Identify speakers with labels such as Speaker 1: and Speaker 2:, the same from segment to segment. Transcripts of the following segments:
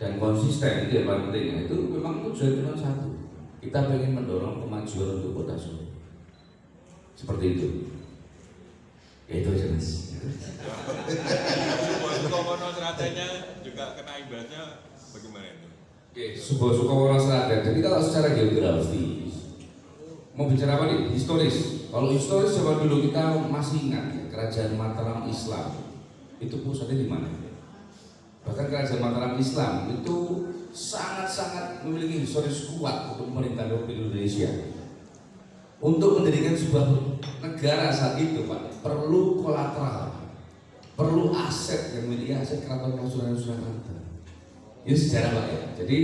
Speaker 1: dan konsisten, itu yang paling penting. Itu memang tujuan cuma satu, kita ingin mendorong kemajuan untuk Kota Solo, seperti itu. Ya itu aja Mas.
Speaker 2: Sukowono Seratenya juga kena imbasnya bagaimana itu?
Speaker 1: Oke, Sukowono Seraten. Jadi kalau secara geografis, mau bicara apa nih? Historis. Kalau historis zaman dulu kita masih ingat ya, Kerajaan Mataram Islam itu pusatnya di mana? Bahkan Kerajaan Mataram Islam itu sangat-sangat memiliki historis kuat untuk pemerintahan Republik Indonesia. Untuk mendirikan sebuah negara saat itu, Pak, perlu kolateral, perlu aset yang memiliki aset Keraton Kasunanan Surakarta. Ini sejarah, Pak ya. Jadi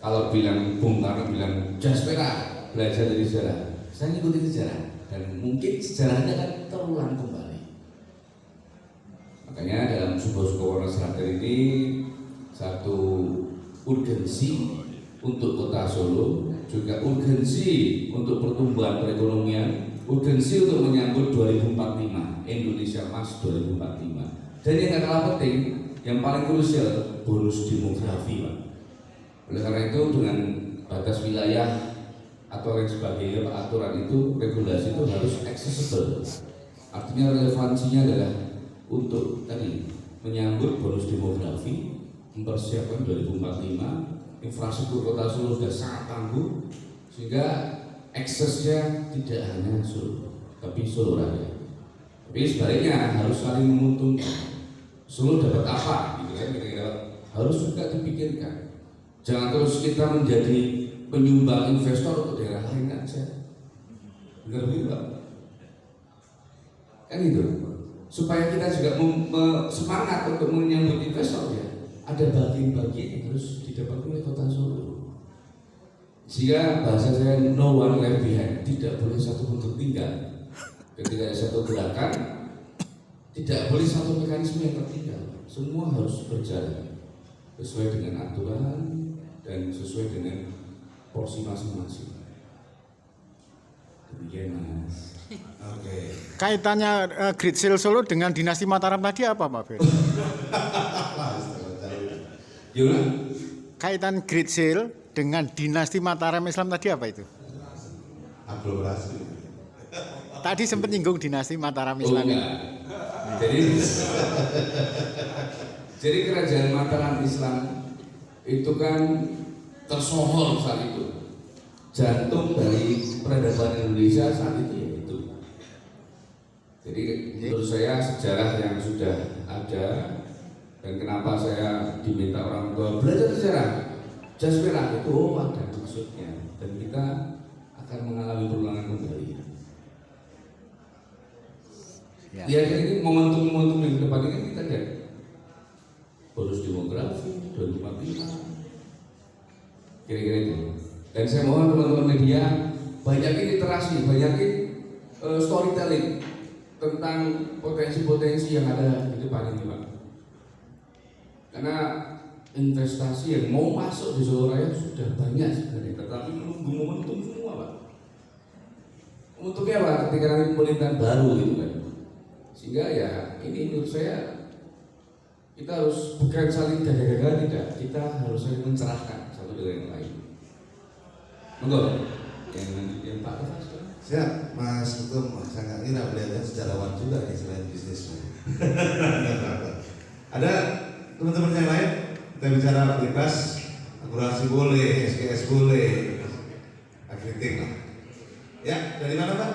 Speaker 1: kalau bilang Bung Karno bilang Jaspera belajar dari sejarah, saya ngikutin sejarah dan mungkin sejarahnya akan terulang kembali. Makanya dalam Sukowono Seraten ini satu urgensi untuk Kota Solo, juga urgensi untuk pertumbuhan perekonomian, urgensi untuk menyambut 2045 Indonesia Emas 2045. Dan yang gak kalah penting, yang paling krusial, bonus demografi, Pak. Oleh karena itu dengan batas wilayah atau lain sebagainya, aturan itu, regulasi itu harus accessible. Artinya relevansinya adalah untuk tadi menyambut bonus demografi, mempersiapkan 2045, infrastruktur Kota Solo sudah sangat tangguh sehingga aksesnya tidak hanya Solo, tapi Solo Raya. Tapi sebaliknya harus saling menguntungkan. Solo dapat apa, gitu kan? Kira-kira harus juga dipikirkan. Jangan terus kita menjadi penyumbang investor untuk daerah lain aja. Benar begitu, Pak? Kan itu. Supaya kita juga semangat untuk menyambut investor ya. Ada bagian-bagian yang harus didapatkan oleh Kota Solo. Sehingga bahasa saya no one left behind, tidak boleh satu pun tertinggal. Ketika ada satu gerakan, tidak boleh satu mekanisme yang tertinggal. Semua harus berjalan sesuai dengan aturan dan sesuai dengan porsi masing-masing. Demikian Mas.
Speaker 3: Oke. Kaitannya Great Sale Solo dengan dinasti Mataram tadi apa, Pak Fer?
Speaker 1: Gimana?
Speaker 3: Kaitan Great Sale dengan dinasti Mataram Islam tadi apa itu?
Speaker 4: Aglomerasi.
Speaker 3: Tadi sempat nyinggung dinasti Mataram Islam.
Speaker 1: Jadi kerajaan Mataram Islam itu kan tersohor saat itu, jantung dari peradaban Indonesia saat itu ya itu. Jadi menurut saya sejarah yang sudah ada. Dan kenapa saya diminta orang tua belajar sejarah Jaspera itu ada maksudnya, dan kita akan mengalami perulangan kembali. Ya, ini momentum-momentum yang depan ini kita lihat bonus demografi 2045 kira-kira itu. Dan saya mohon teman-teman media banyakin literasi, banyakin storytelling tentang potensi-potensi yang ada di depan ini, Pak. Karena investasi yang mau masuk di Solo Raya sudah banyak sebenarnya, tetapi menunggu momentum semua, Pak. Untuknya apa? Ketika nanti pemerintahan baru gitu kan. Sehingga ya ini menurut saya kita harus bukan saling gagah-gagah, tidak. Kita harus saling mencerahkan satu dengan yang lain. Monggo. Yang Pak Kefas.
Speaker 4: Siap, Mas Hukum. Saya nggak kira beliau sejarawan juga nih selain bisnisnya. Ada teman-teman yang lain, kita bicara bebas, akurasi boleh, SKS boleh, everything lah. Ya, dari mana Pak?